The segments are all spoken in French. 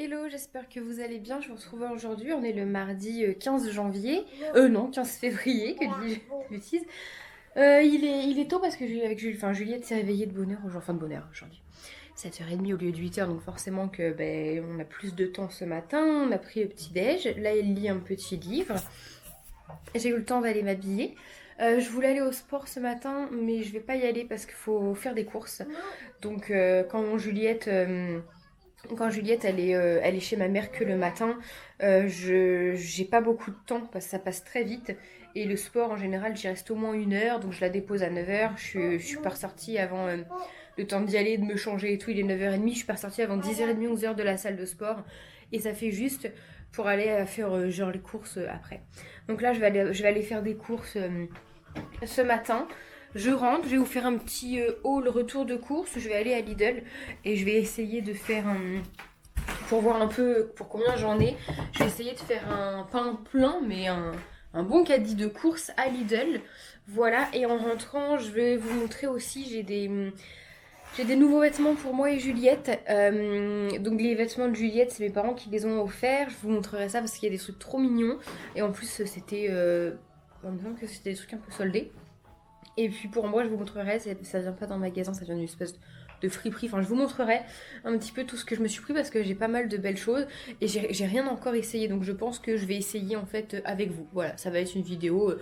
Hello, j'espère que vous allez bien. Je vous retrouve aujourd'hui. On est le mardi 15 janvier. Non, 15 février, que dis-je de bêtises. Il est tôt parce que Juliette s'est réveillée de bonne heure, enfin de bonne heure aujourd'hui. 7h30 au lieu de 8h, donc forcément que on a plus de temps ce matin. On a pris le petit-déj. Là, elle lit un petit livre. J'ai eu le temps d'aller m'habiller. Je voulais aller au sport ce matin, mais je vais pas y aller parce qu'il faut faire des courses. Donc quand Juliette elle est chez ma mère que le matin, j'ai pas beaucoup de temps parce que ça passe très vite. Et le sport en général j'y reste au moins 1 heure, donc je la dépose à 9h. Je suis pas ressortie avant le temps d'y aller, de me changer et tout, il est 9h30. Je suis pas ressortie avant 10h30, 11h de la salle de sport. Et ça fait juste pour aller faire genre les courses après. Donc là je vais aller faire des courses ce matin. Je rentre, je vais vous faire un petit haul retour de course. Je vais aller à Lidl et je vais essayer de faire un... Pour voir un peu pour combien j'en ai, je vais essayer de faire pas un plein, mais un bon caddie de course à Lidl. Voilà, et en rentrant, je vais vous montrer aussi, j'ai des nouveaux vêtements pour moi et Juliette. Donc les vêtements de Juliette, c'est mes parents qui les ont offerts. Je vous montrerai ça parce qu'il y a des trucs trop mignons. Et en plus, c'était... on me semble que c'était des trucs un peu soldés. Et puis pour moi, je vous montrerai, ça vient pas d'un magasin, ça vient d'une espèce de friperie. Enfin, je vous montrerai un petit peu tout ce que je me suis pris parce que j'ai pas mal de belles choses et j'ai rien encore essayé. Donc je pense que je vais essayer en fait avec vous. Voilà, ça va être une vidéo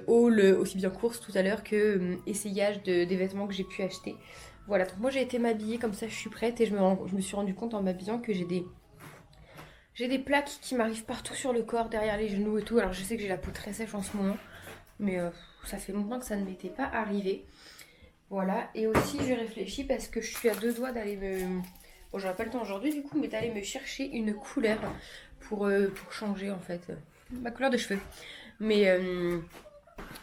haul, aussi bien course tout à l'heure que essayage des vêtements que j'ai pu acheter. Voilà, donc moi j'ai été m'habiller comme ça, je suis prête et je me suis rendu compte en m'habillant que j'ai des plaques qui m'arrivent partout sur le corps, derrière les genoux et tout. Alors je sais que j'ai la peau très sèche en ce moment. Mais ça fait longtemps que ça ne m'était pas arrivé. Voilà. Et aussi, je réfléchis parce que je suis à 2 doigts d'aller me... Bon, j'aurai pas le temps aujourd'hui du coup, mais d'aller me chercher une couleur pour changer en fait ma couleur de cheveux. Mais, euh,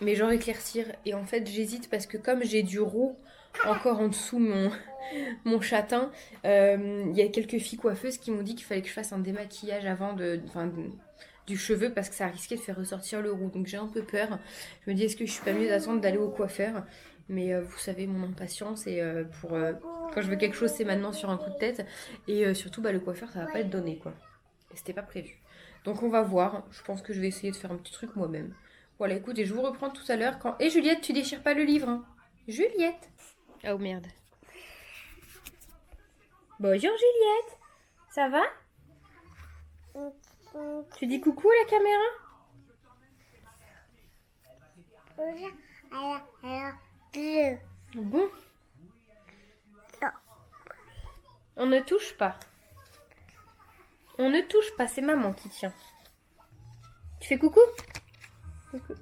mais genre éclaircir. Et en fait, j'hésite parce que comme j'ai du roux encore en dessous mon châtain, il y a quelques filles coiffeuses qui m'ont dit qu'il fallait que je fasse un démaquillage avant du cheveu parce que ça risquait de faire ressortir le roux. Donc j'ai un peu peur. Je me dis, est-ce que je suis pas mieux d'attendre d'aller au coiffeur? Mais vous savez, mon impatience et quand je veux quelque chose, c'est maintenant sur un coup de tête. Et surtout, le coiffeur, ça va pas être donné quoi. Et c'était pas prévu. Donc on va voir. Je pense que je vais essayer de faire un petit truc moi-même. Voilà, écoutez, je vous reprends tout à l'heure quand... Et Juliette, tu déchires pas le livre, hein. Juliette. Oh merde. Bonjour Juliette. Ça va? Tu dis coucou à la caméra? Bon. On ne touche pas. On ne touche pas, c'est maman qui tient. Tu fais coucou? Coucou.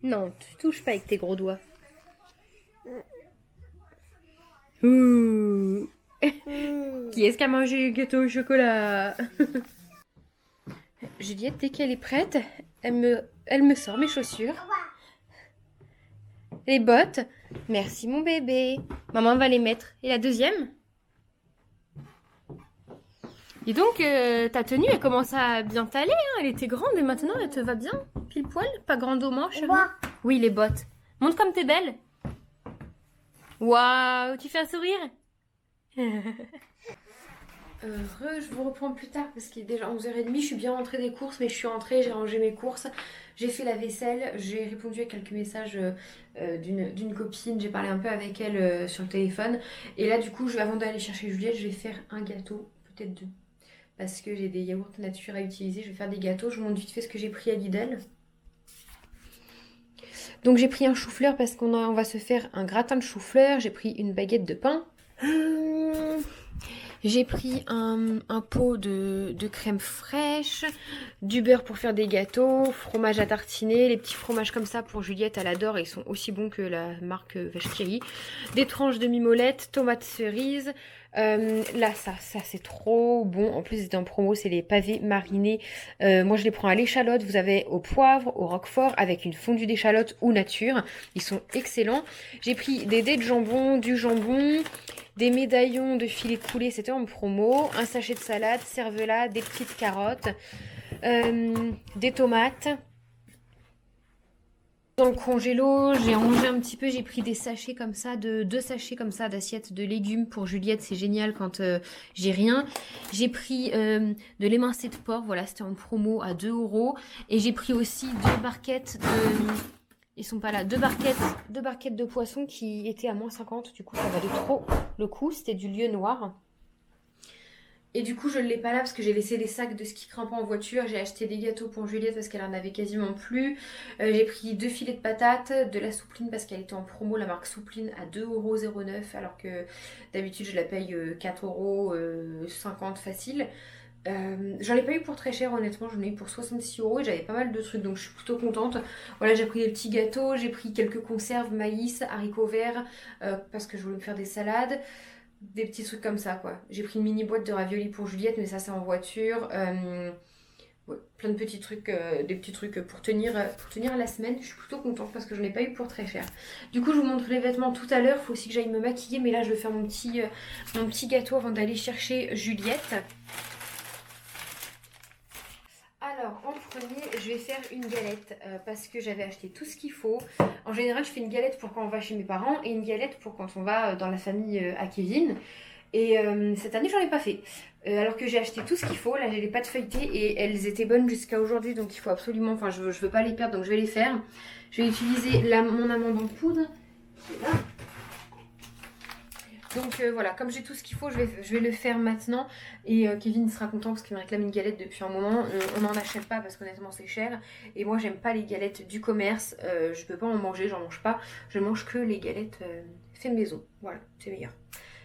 Non, tu touches pas avec tes gros doigts. Ouh. Qui est-ce qui a mangé le gâteau au chocolat? Juliette, dès qu'elle est prête, elle me sort mes chaussures. Les bottes. Merci mon bébé. Maman va les mettre. Et la deuxième? Et donc, ta tenue, elle commence à bien t'aller, hein. Elle était grande et maintenant, elle te va bien? Pile poil? Pas grande aux manches? Rien. Oui, les bottes. Montre comme t'es belle. Waouh, tu fais un sourire? Je vous reprends plus tard parce qu'il est déjà 11h30. Je suis bien rentrée des courses, mais je suis rentrée, j'ai rangé mes courses, j'ai fait la vaisselle, j'ai répondu à quelques messages d'une copine, j'ai parlé un peu avec elle sur le téléphone. Et là, du coup, avant d'aller chercher Juliette, je vais faire un gâteau, peut-être deux. Parce que j'ai des yaourts nature à utiliser, je vais faire des gâteaux. Je vous montre vite fait ce que j'ai pris à Lidl. Donc j'ai pris un chou-fleur parce on va se faire un gratin de chou-fleur. J'ai pris une baguette de pain. J'ai pris un pot de crème fraîche, du beurre pour faire des gâteaux, fromage à tartiner, les petits fromages comme ça pour Juliette, elle adore et ils sont aussi bons que la marque Vache qui rit. Des tranches de mimolette, tomates cerises. Là, ça c'est trop bon. En plus, c'est en promo, c'est les pavés marinés. Moi, je les prends à l'échalote. Vous avez au poivre, au roquefort, avec une fondue d'échalote ou nature. Ils sont excellents. J'ai pris des dés de jambon, du jambon, des médaillons de filet de poulet, c'était en promo, un sachet de salade, cervelas, des petites carottes, des tomates. Dans le congélo, j'ai rangé un petit peu, j'ai pris des sachets comme ça, deux sachets comme ça d'assiettes de légumes pour Juliette, c'est génial quand j'ai rien. J'ai pris de l'émincé de porc, voilà, c'était en promo à 2 euros. Et j'ai pris aussi deux barquettes de... Ils sont pas là, deux barquettes de poissons qui étaient à -50, du coup ça valait trop le coup, c'était du lieu noir. Et du coup, je ne l'ai pas là parce que j'ai laissé les sacs de ski grimpant en voiture. J'ai acheté des gâteaux pour Juliette parce qu'elle en avait quasiment plus. J'ai pris 2 filets de patates, de la soupline parce qu'elle était en promo, la marque Soupline, à 2,09 € alors que d'habitude je la paye 4,50 € facile. J'en ai pas eu pour très cher, honnêtement, j'en ai eu pour 66 € et j'avais pas mal de trucs donc je suis plutôt contente. Voilà, j'ai pris des petits gâteaux, j'ai pris quelques conserves, maïs, haricots verts parce que je voulais me faire des salades. Des petits trucs comme ça, quoi. J'ai pris une mini boîte de raviolis pour Juliette, mais ça c'est en voiture. Ouais, plein de petits trucs, des petits trucs pour tenir la semaine. Je suis plutôt contente parce que je n'en ai pas eu pour très cher. Du coup, je vous montre les vêtements tout à l'heure. Il faut aussi que j'aille me maquiller, mais là je vais faire mon petit gâteau avant d'aller chercher Juliette. Alors, en premier, je vais faire une galette parce que j'avais acheté tout ce qu'il faut. En général, je fais une galette pour quand on va chez mes parents et une galette pour quand on va dans la famille à Kevin. Et cette année, j'en ai pas fait. Alors que j'ai acheté tout ce qu'il faut. Là, j'ai les pâtes feuilletées et elles étaient bonnes jusqu'à aujourd'hui. Donc, il faut absolument... Enfin, je veux pas les perdre, donc je vais les faire. Je vais utiliser mon amande en poudre qui est là. Donc voilà, comme j'ai tout ce qu'il faut, je vais le faire maintenant. Et Kevin sera content parce qu'il me réclame une galette depuis un moment. On n'en achète pas parce qu'honnêtement c'est cher. Et moi j'aime pas les galettes du commerce. Je peux pas en manger, j'en mange pas. Je mange que les galettes fait maison. Voilà, c'est meilleur.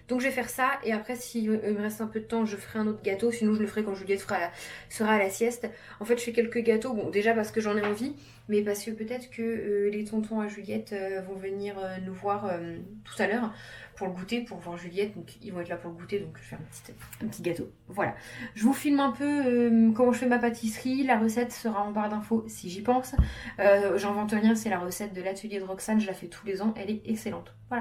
Donc je vais faire ça et après si il me reste un peu de temps je ferai un autre gâteau, sinon je le ferai quand Juliette sera à la sieste. En fait je fais quelques gâteaux, bon déjà parce que j'en ai envie, mais parce que peut-être que les tontons à Juliette vont venir nous voir tout à l'heure pour le goûter, pour voir Juliette, donc ils vont être là pour le goûter, donc je vais faire un petit gâteau. Voilà, je vous filme un peu comment je fais ma pâtisserie, la recette sera en barre d'infos si j'y pense. J'invente rien, c'est la recette de l'atelier de Roxane, je la fais tous les ans, elle est excellente. Voilà.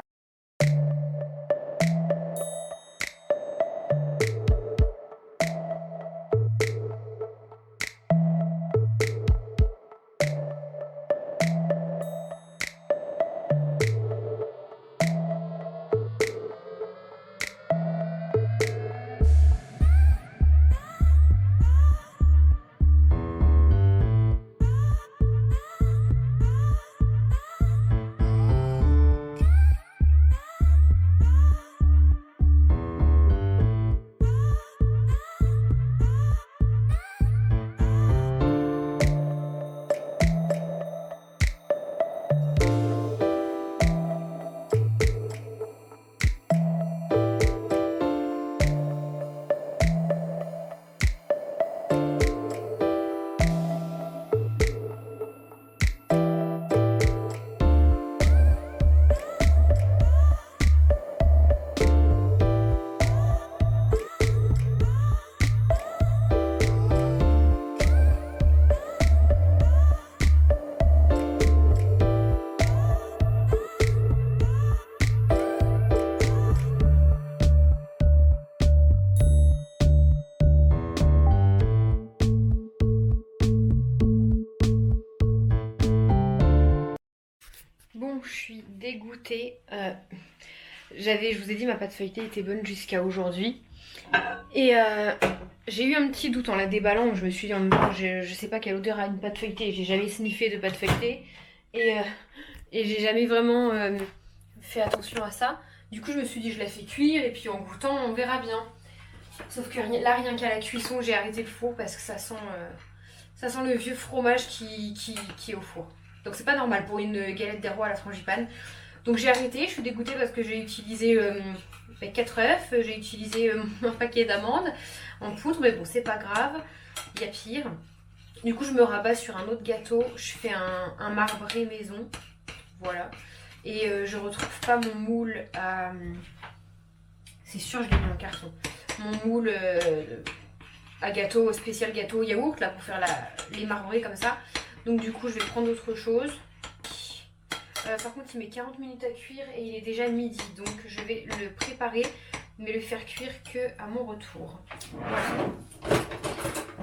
Bon, je suis dégoûtée. Je vous ai dit, ma pâte feuilletée était bonne jusqu'à aujourd'hui. Et j'ai eu un petit doute en la déballant. Je me suis dit, en même temps, je sais pas quelle odeur a une pâte feuilletée. J'ai jamais sniffé de pâte feuilletée. Et, euh, et j'ai jamais vraiment fait attention à ça. Du coup, je me suis dit, je la fais cuire. Et puis en goûtant, on verra bien. Sauf que là, rien qu'à la cuisson, j'ai arrêté le four parce que ça sent le vieux fromage qui est au four. Donc c'est pas normal pour une galette des rois à la frangipane. Donc j'ai arrêté, je suis dégoûtée parce que j'ai utilisé 4 œufs, j'ai utilisé un paquet d'amandes en poudre, mais bon c'est pas grave, il y a pire. Du coup je me rabats sur un autre gâteau, je fais un marbré maison, voilà. Et je retrouve pas mon moule à... C'est sûr je l'ai mis en carton. Mon moule à gâteau, spécial gâteau yaourt, là pour faire les marbrés comme ça. Donc du coup je vais prendre autre chose. Par contre il met 40 minutes à cuire et il est déjà midi. Donc je vais le préparer mais le faire cuire que à mon retour. Voilà.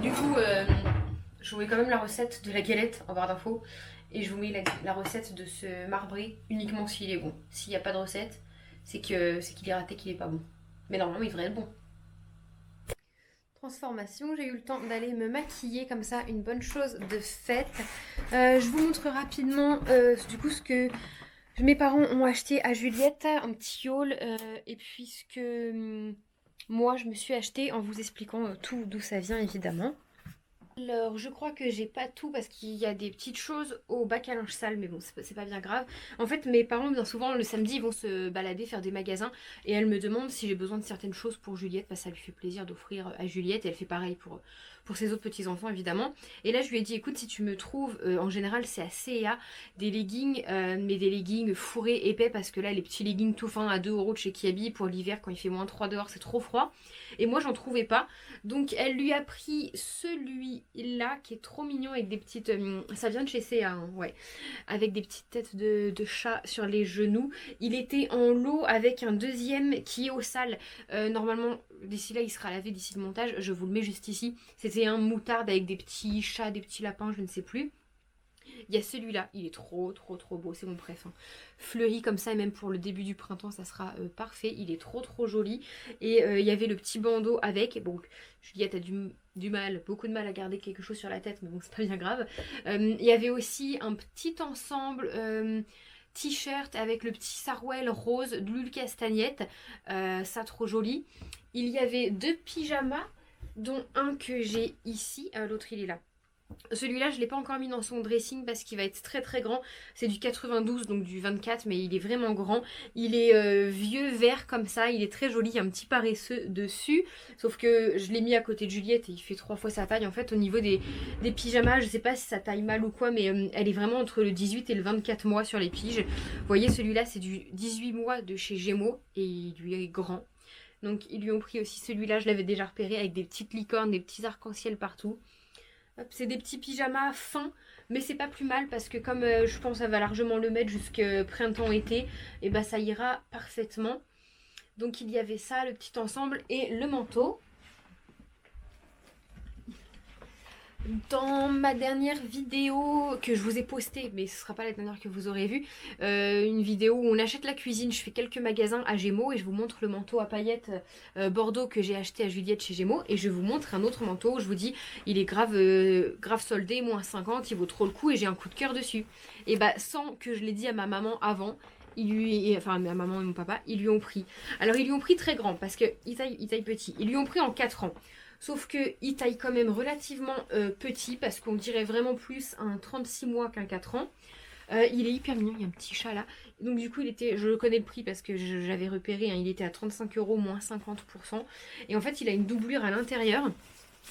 Du coup je vous mets quand même la recette de la galette en barre d'infos. Et je vous mets la recette de ce marbré uniquement s'il est bon. S'il n'y a pas de recette, c'est qu'il est raté, qu'il est pas bon. Mais normalement, il devrait être bon. Transformation, j'ai eu le temps d'aller me maquiller comme ça, une bonne chose de faite. Je vous montre rapidement du coup ce que mes parents ont acheté à Juliette, un petit haul, et puis ce que moi je me suis acheté en vous expliquant tout d'où ça vient évidemment. Alors, je crois que j'ai pas tout parce qu'il y a des petites choses au bac à linge sale, mais bon, c'est pas bien grave. En fait, mes parents, bien souvent, le samedi, ils vont se balader, faire des magasins, et elle me demande si j'ai besoin de certaines choses pour Juliette, parce que ça lui fait plaisir d'offrir à Juliette, et elle fait pareil pour ses autres petits-enfants, évidemment. Et là, je lui ai dit, écoute, si tu me trouves, en général, c'est à C&A, des leggings, mais des leggings fourrés, épais, parce que là, les petits leggings tout fins à 2 euros de chez Kiabi, pour l'hiver, quand il fait moins 3 dehors, c'est trop froid. Et moi, j'en trouvais pas. Donc elle lui a pris celui-là qui est trop mignon avec des petites... ça vient de chez C&A, hein, ouais. Avec des petites têtes de chat sur les genoux. Il était en lot avec un deuxième qui est au sale. Normalement, d'ici là, il sera lavé d'ici le montage. Je vous le mets juste ici. C'était un moutarde avec des petits chats, des petits lapins, je ne sais plus. Il y a celui-là, il est trop beau, c'est mon préf. Hein. Fleuri comme ça, et même pour le début du printemps, ça sera parfait. Il est trop joli. Et il y avait le petit bandeau avec. Bon, Juliette a beaucoup de mal à garder quelque chose sur la tête, mais bon, c'est pas bien grave. Il y avait aussi un petit ensemble t-shirt avec le petit sarouel rose de l'huile castagnette. Ça, trop joli. Il y avait 2 pyjamas, dont un que j'ai ici. L'autre, il est là. Celui-là, je ne l'ai pas encore mis dans son dressing parce qu'il va être très grand. C'est du 92, donc du 24, mais il est vraiment grand. Il est vieux vert comme ça, il est très joli, il y a un petit paresseux dessus. Sauf que je l'ai mis à côté de Juliette et il fait 3 fois sa taille. En fait, au niveau des pyjamas, je ne sais pas si ça taille mal ou quoi, mais elle est vraiment entre le 18 et le 24 mois sur les piges. Vous voyez, celui-là, c'est du 18 mois de chez Gémeaux et il lui est grand. Donc ils lui ont pris aussi celui-là, je l'avais déjà repéré avec des petites licornes, des petits arcs-en-ciel partout. C'est des petits pyjamas fins, mais c'est pas plus mal parce que comme je pense ça va largement le mettre jusque printemps-été, et bah ça ira parfaitement. Donc il y avait ça, le petit ensemble et le manteau. Dans ma dernière vidéo que je vous ai postée, mais ce sera pas la dernière que vous aurez vue, une vidéo où on achète la cuisine, je fais quelques magasins à Gémeaux et je vous montre le manteau à paillettes Bordeaux que j'ai acheté à Juliette chez Gémeaux et je vous montre un autre manteau où je vous dis il est grave soldé, moins 50, il vaut trop le coup et j'ai un coup de cœur dessus. Et bah sans que je l'ai dit à ma maman avant, enfin ma maman et mon papa, ils lui ont pris. Alors ils lui ont pris très grand parce qu'il taille petit, ils lui ont pris en 4 ans. Sauf qu'il taille quand même relativement petit parce qu'on dirait vraiment plus un 36 mois qu'un 4 ans. Il est hyper mignon, il y a un petit chat là. Donc du coup, je connais le prix parce que j'avais repéré, hein, il était à 35 euros moins 50%. Et en fait, il a une doublure à l'intérieur.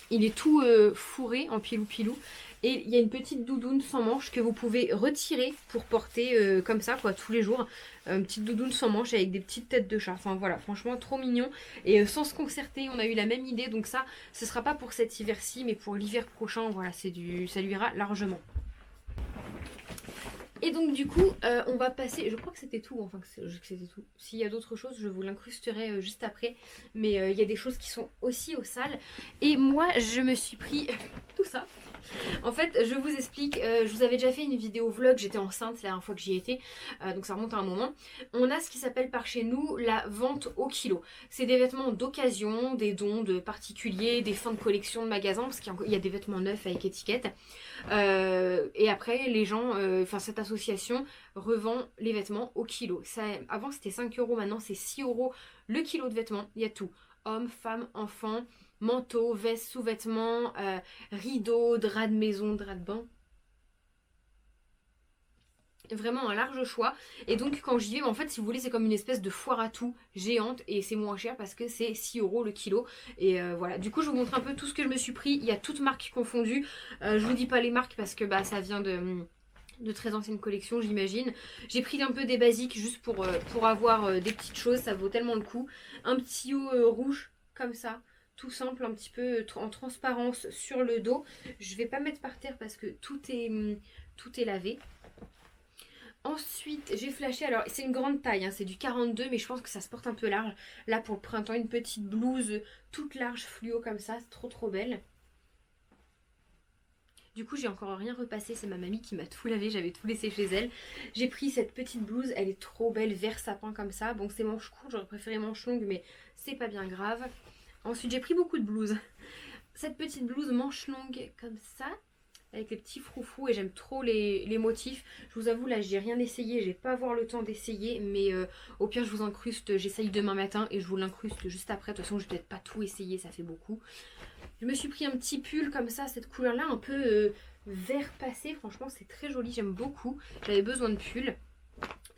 Il est tout fourré en pilou-pilou. Et il y a une petite doudoune sans manches que vous pouvez retirer pour porter comme ça, quoi, tous les jours. Une petite doudoune sans manches avec des petites têtes de chat. Enfin voilà, franchement, trop mignon. Et sans se concerter, on a eu la même idée. Donc ça, ce sera pas pour cet hiver-ci, mais pour l'hiver prochain. Voilà, ça lui ira largement. Et donc du coup, on va passer, je crois que c'était tout, enfin que c'était tout. S'il y a d'autres choses, je vous l'incrusterai juste après. Mais il y a des choses qui sont aussi au sale. Et moi, je me suis pris tout ça. En fait, je vous explique, je vous avais déjà fait une vidéo vlog, j'étais enceinte la dernière fois que j'y étais, donc ça remonte à un moment. On a ce qui s'appelle par chez nous la vente au kilo. C'est des vêtements d'occasion, des dons de particuliers, des fins de collection de magasins, parce qu'il y a des vêtements neufs avec étiquette. Et après, les gens, cette association revend les vêtements au kilo. Avant c'était 5 euros, maintenant c'est 6 euros le kilo de vêtements, il y a tout. Hommes, femmes, enfants, manteaux, vestes, sous-vêtements, rideaux, draps de maison, draps de bain. Vraiment un large choix. Et donc quand j'y vais, en fait si vous voulez c'est comme une espèce de foire à tout géante et c'est moins cher parce que c'est 6 euros le kilo. Et voilà, du coup je vous montre un peu tout ce que je me suis pris. Il y a toutes marques confondues. Je vous dis pas les marques parce que ça vient de très anciennes collections j'imagine. J'ai pris un peu des basiques juste pour avoir des petites choses, ça vaut tellement le coup. Un petit haut rouge comme ça. Tout simple, un petit peu en transparence sur le dos. Je vais pas mettre par terre parce que tout est lavé. Ensuite, j'ai flashé, alors c'est une grande taille, hein, c'est du 42, mais je pense que ça se porte un peu large. Là, pour le printemps, une petite blouse toute large fluo comme ça, c'est trop belle. Du coup j'ai encore rien repassé, c'est ma mamie qui m'a tout lavé, j'avais tout laissé chez elle. J'ai pris cette petite blouse, elle est trop belle, vert sapin comme ça. Bon c'est manche courte, j'aurais préféré manche longue mais c'est pas bien grave. Ensuite j'ai pris beaucoup de blouses. Cette petite blouse manche longue comme ça, avec les petits froufrous et j'aime trop les motifs. Je vous avoue là j'ai rien essayé, je vais pas avoir le temps d'essayer mais au pire je vous incruste, j'essaye demain matin et je vous l'incruste juste après. De toute façon je vais peut-être pas tout essayer, ça fait beaucoup. Je me suis pris un petit pull comme ça, cette couleur là un peu vert passé, franchement c'est très joli, j'aime beaucoup. J'avais besoin de pull.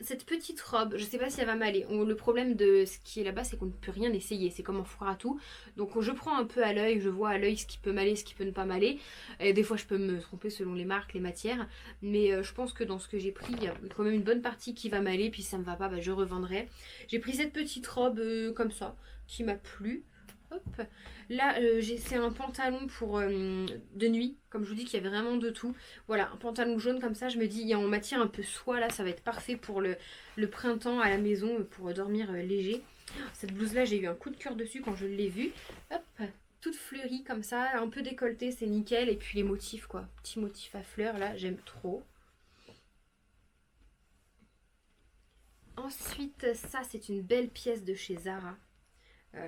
Cette petite robe, je sais pas si elle va m'aller. Le problème de ce qui est là-bas, c'est qu'on ne peut rien essayer. C'est comme en foire à tout. Donc je prends un peu à l'œil, je vois à l'œil ce qui peut m'aller, ce qui peut ne pas m'aller. Et des fois, je peux me tromper selon les marques, les matières. Mais je pense que dans ce que j'ai pris, il y a quand même une bonne partie qui va m'aller. Puis si ça me va pas, bah, je revendrai. J'ai pris cette petite robe comme ça, qui m'a plu. Hop. Là, c'est un pantalon pour de nuit. Comme je vous dis qu'il y avait vraiment de tout. Voilà, un pantalon jaune comme ça. Je me dis, il y a en matière un peu soie là. Ça va être parfait pour le printemps à la maison pour dormir léger. Cette blouse là, j'ai eu un coup de cœur dessus quand je l'ai vue. Hop, toute fleurie comme ça. Un peu décolletée, c'est nickel. Et puis les motifs quoi. Petits motifs à fleurs là, j'aime trop. Ensuite, ça c'est une belle pièce de chez Zara.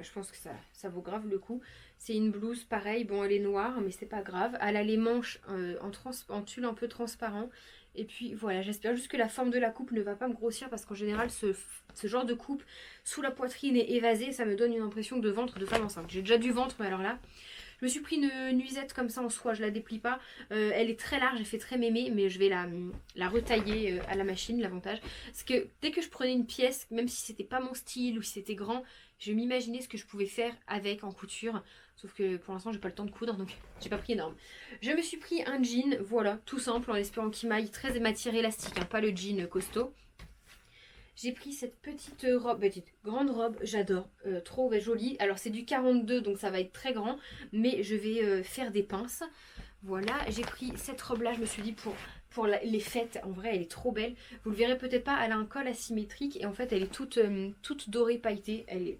Je pense que ça vaut grave le coup. C'est une blouse pareil, bon elle est noire mais c'est pas grave. Elle a les manches en tulle un peu transparent. Et puis voilà, j'espère juste que la forme de la coupe ne va pas me grossir parce qu'en général ce genre de coupe sous la poitrine est évasée, ça me donne une impression de ventre de femme enceinte. J'ai déjà du ventre mais alors là, je me suis pris une nuisette comme ça en soie, je la déplie pas. Elle est très large, elle fait très mémé, mais je vais la retailler à la machine, l'avantage. Parce que dès que je prenais une pièce, même si c'était pas mon style ou si c'était grand, je m'imaginais ce que je pouvais faire avec en couture. Sauf que pour l'instant, j'ai pas le temps de coudre, donc j'ai pas pris énorme. Je me suis pris un jean, voilà, tout simple, en espérant qu'il m'aille, très matière élastique, hein, pas le jean costaud. J'ai pris cette petite robe, petite grande robe, j'adore, trop jolie. Alors c'est du 42 donc ça va être très grand, mais je vais faire des pinces. Voilà, j'ai pris cette robe là, je me suis dit pour les fêtes, en vrai elle est trop belle. Vous le verrez peut-être pas, elle a un col asymétrique et en fait elle est toute dorée pailletée. Elle est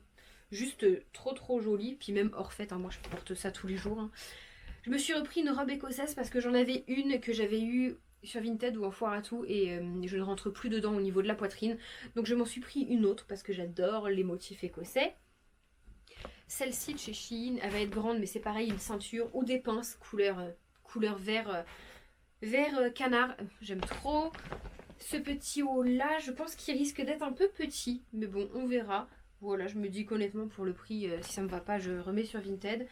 juste trop jolie, puis même hors fête, hein, moi je porte ça tous les jours. Hein. Je me suis repris une robe écossaise parce que j'en avais une que j'avais eue sur Vinted ou en foire à tout et je ne rentre plus dedans au niveau de la poitrine. Donc je m'en suis pris une autre parce que j'adore les motifs écossais. Celle-ci de chez Shein, elle va être grande mais c'est pareil, une ceinture ou des pinces couleur vert canard. J'aime trop. Ce petit haut là, je pense qu'il risque d'être un peu petit. Mais bon, on verra. Voilà, je me dis qu'honnêtement pour le prix, si ça me va pas, je remets sur Vinted.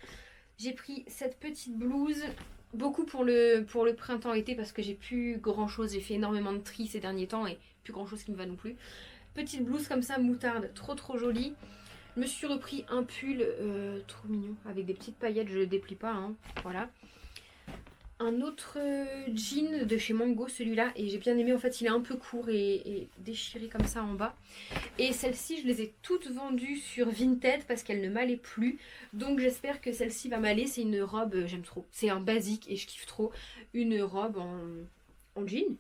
J'ai pris cette petite blouse, beaucoup pour le printemps-été parce que j'ai plus grand chose. J'ai fait énormément de tri ces derniers temps et plus grand chose qui me va non plus. Petite blouse comme ça, moutarde, trop jolie. Je me suis repris un pull trop mignon avec des petites paillettes, je le déplie pas, hein, voilà. Un autre jean de chez Mango, celui-là, et j'ai bien aimé, en fait il est un peu court et déchiré comme ça en bas. Et celles-ci je les ai toutes vendues sur Vinted parce qu'elles ne m'allaient plus, donc j'espère que celle-ci va m'aller. C'est une robe, j'aime trop, c'est un basique et je kiffe trop, une robe en jean,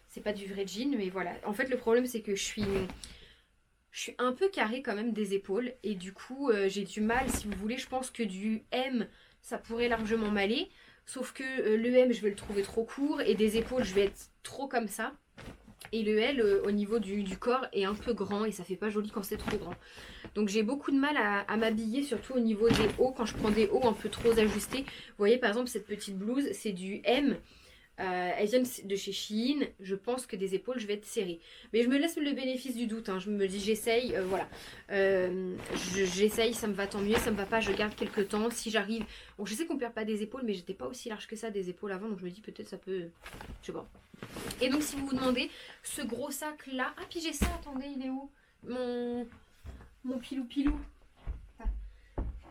c'est pas du vrai jean mais voilà. En fait le problème c'est que je suis un peu carrée quand même des épaules et du coup j'ai du mal, si vous voulez, je pense que du M ça pourrait largement m'aller, sauf que le M je vais le trouver trop court et des épaules je vais être trop comme ça et le L au niveau du corps est un peu grand et ça fait pas joli quand c'est trop grand. Donc j'ai beaucoup de mal à m'habiller, surtout au niveau des hauts, quand je prends des hauts un peu trop ajustés. Vous voyez par exemple cette petite blouse c'est du M. Elles viennent de chez Shein, je pense que des épaules je vais être serrée. Mais je me laisse le bénéfice du doute, hein. Je me dis j'essaye, voilà. J'essaye, ça me va tant mieux, ça me va pas, je garde quelques temps. Si j'arrive, bon je sais qu'on perd pas des épaules mais j'étais pas aussi large que ça des épaules avant. Donc je me dis peut-être ça peut, je sais pas. Et donc si vous vous demandez, ce gros sac là, ah puis j'ai ça, attendez il est où mon pilou.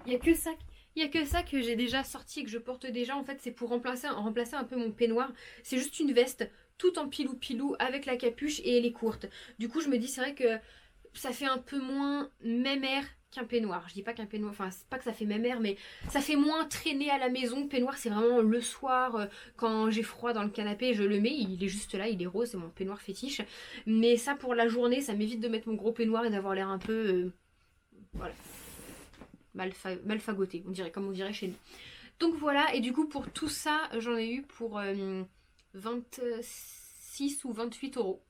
Il n'y a que ça. Il n'y a que ça que j'ai déjà sorti et que je porte déjà. En fait, c'est pour remplacer un peu mon peignoir. C'est juste une veste tout en pilou avec la capuche et elle est courte. Du coup, je me dis, c'est vrai que ça fait un peu moins mémère qu'un peignoir. Je dis pas qu'un peignoir, enfin, c'est pas que ça fait mémère, mais ça fait moins traîner à la maison. Peignoir, c'est vraiment le soir, quand j'ai froid dans le canapé, je le mets. Il est juste là, il est rose, c'est mon peignoir fétiche. Mais ça, pour la journée, ça m'évite de mettre mon gros peignoir et d'avoir l'air un peu... voilà. Mal fagoté, comme on dirait chez nous. Donc voilà, et du coup pour tout ça, j'en ai eu pour 26 ou 28 euros.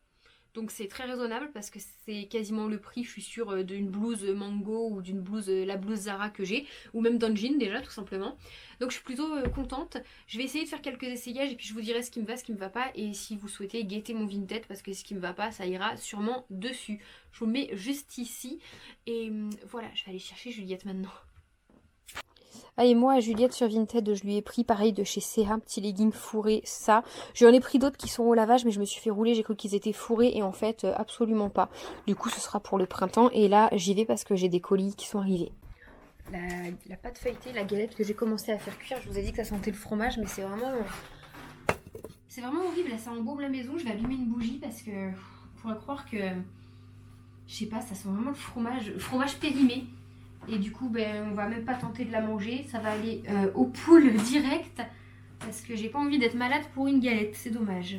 Donc c'est très raisonnable parce que c'est quasiment le prix, je suis sûre, d'une blouse Mango ou d'une blouse, la blouse Zara que j'ai, ou même d'un jean déjà tout simplement. Donc je suis plutôt contente. Je vais essayer de faire quelques essayages et puis je vous dirai ce qui me va, ce qui me va pas. Et si vous souhaitez guetter mon Vinted, parce que ce qui me va pas, ça ira sûrement dessus. Je vous le mets juste ici. Et voilà, je vais aller chercher Juliette maintenant. Ah et moi, Juliette sur Vinted, je lui ai pris pareil de chez CA, petit legging fourré, ça. J'en ai pris d'autres qui sont au lavage, mais je me suis fait rouler, j'ai cru qu'ils étaient fourrés et en fait, absolument pas. Du coup, ce sera pour le printemps et là, j'y vais parce que j'ai des colis qui sont arrivés. La pâte feuilletée, la galette que j'ai commencé à faire cuire, je vous ai dit que ça sentait le fromage, mais c'est vraiment horrible. Là, ça embaume la maison. Je vais allumer une bougie parce que on pourrait croire que, je sais pas, ça sent vraiment le fromage périmé. Et du coup, ben, on va même pas tenter de la manger. Ça va aller aux poules direct. Parce que j'ai pas envie d'être malade pour une galette. C'est dommage.